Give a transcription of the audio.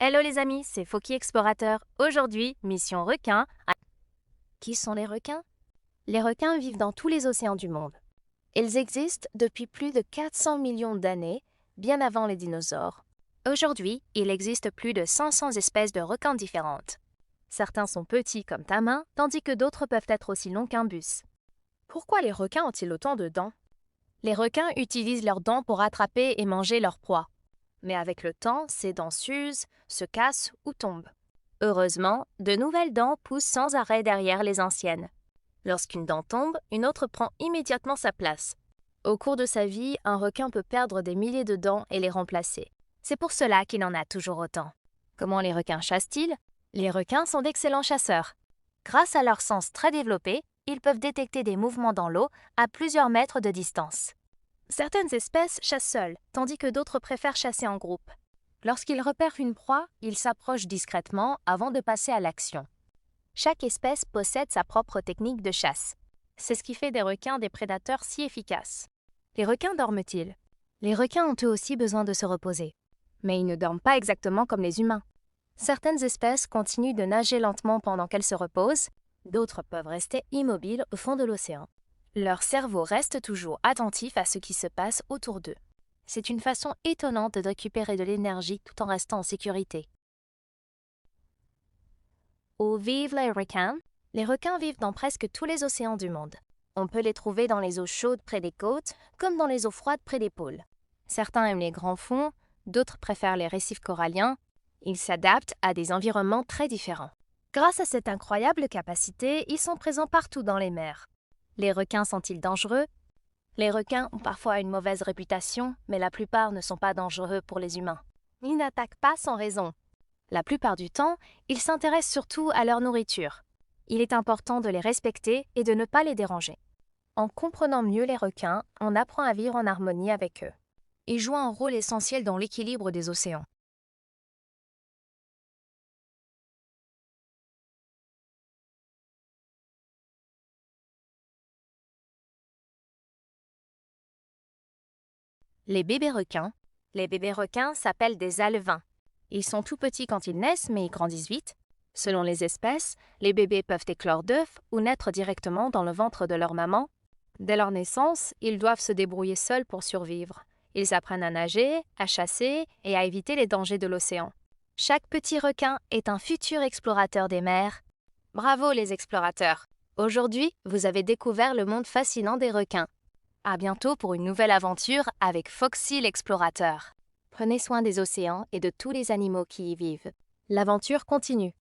Hello les amis, c'est Foki Explorateur. Aujourd'hui, mission requin. Qui sont les requins? Les requins vivent dans tous les océans du monde. Ils existent depuis plus de 400 millions d'années, bien avant les dinosaures. Aujourd'hui, il existe plus de 500 espèces de requins différentes. Certains sont petits comme ta main, tandis que d'autres peuvent être aussi longs qu'un bus. Pourquoi les requins ont-ils autant de dents? Les requins utilisent leurs dents pour attraper et manger leur proie. Mais avec le temps, ces dents s'usent, se cassent ou tombent. Heureusement, de nouvelles dents poussent sans arrêt derrière les anciennes. Lorsqu'une dent tombe, une autre prend immédiatement sa place. Au cours de sa vie, un requin peut perdre des milliers de dents et les remplacer. C'est pour cela qu'il en a toujours autant. Comment les requins chassent-ils? Les requins sont d'excellents chasseurs. Grâce à leur sens très développé, ils peuvent détecter des mouvements dans l'eau à plusieurs mètres de distance. Certaines espèces chassent seules, tandis que d'autres préfèrent chasser en groupe. Lorsqu'ils repèrent une proie, ils s'approchent discrètement avant de passer à l'action. Chaque espèce possède sa propre technique de chasse. C'est ce qui fait des requins des prédateurs si efficaces. Les requins dorment-ils? Les requins ont eux aussi besoin de se reposer. Mais ils ne dorment pas exactement comme les humains. Certaines espèces continuent de nager lentement pendant qu'elles se reposent, d'autres peuvent rester immobiles au fond de l'océan. Leur cerveau reste toujours attentif à ce qui se passe autour d'eux. C'est une façon étonnante de récupérer de l'énergie tout en restant en sécurité. Où vivent les requins? Les requins vivent dans presque tous les océans du monde. On peut les trouver dans les eaux chaudes près des côtes, comme dans les eaux froides près des pôles. Certains aiment les grands fonds, d'autres préfèrent les récifs coralliens. Ils s'adaptent à des environnements très différents. Grâce à cette incroyable capacité, ils sont présents partout dans les mers. Les requins sont-ils dangereux? Les requins ont parfois une mauvaise réputation, mais la plupart ne sont pas dangereux pour les humains. Ils n'attaquent pas sans raison. La plupart du temps, ils s'intéressent surtout à leur nourriture. Il est important de les respecter et de ne pas les déranger. En comprenant mieux les requins, on apprend à vivre en harmonie avec eux. Ils jouent un rôle essentiel dans l'équilibre des océans. Les bébés requins. Les bébés requins s'appellent des alevins. Ils sont tout petits quand ils naissent, mais ils grandissent vite. Selon les espèces, les bébés peuvent éclore d'œufs ou naître directement dans le ventre de leur maman. Dès leur naissance, ils doivent se débrouiller seuls pour survivre. Ils apprennent à nager, à chasser et à éviter les dangers de l'océan. Chaque petit requin est un futur explorateur des mers. Bravo les explorateurs! Aujourd'hui, vous avez découvert le monde fascinant des requins. À bientôt pour une nouvelle aventure avec Foxy l'explorateur. Prenez soin des océans et de tous les animaux qui y vivent. L'aventure continue.